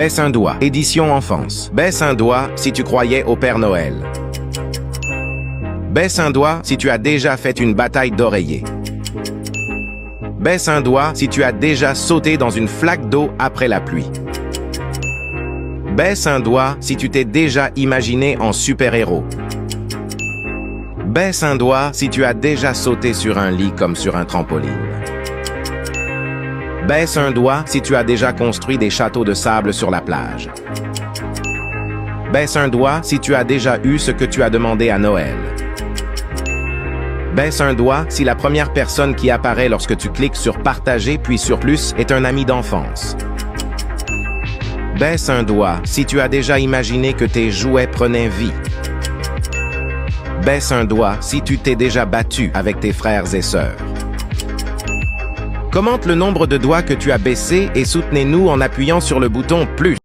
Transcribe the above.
Baisse un doigt. Édition enfance. Baisse un doigt si tu croyais au Père Noël. Baisse un doigt si tu as déjà fait une bataille d'oreiller. Baisse un doigt si tu as déjà sauté dans une flaque d'eau après la pluie. Baisse un doigt si tu t'es déjà imaginé en super-héros. Baisse un doigt si tu as déjà sauté sur un lit comme sur un trampoline. Baisse un doigt si tu as déjà construit des châteaux de sable sur la plage. Baisse un doigt si tu as déjà eu ce que tu as demandé à Noël. Baisse un doigt si la première personne qui apparaît lorsque tu cliques sur « Partager » puis sur « Plus » est un ami d'enfance. Baisse un doigt si tu as déjà imaginé que tes jouets prenaient vie. Baisse un doigt si tu t'es déjà battu avec tes frères et sœurs. Commente le nombre de doigts que tu as baissés et soutenez-nous en appuyant sur le bouton « Plus ».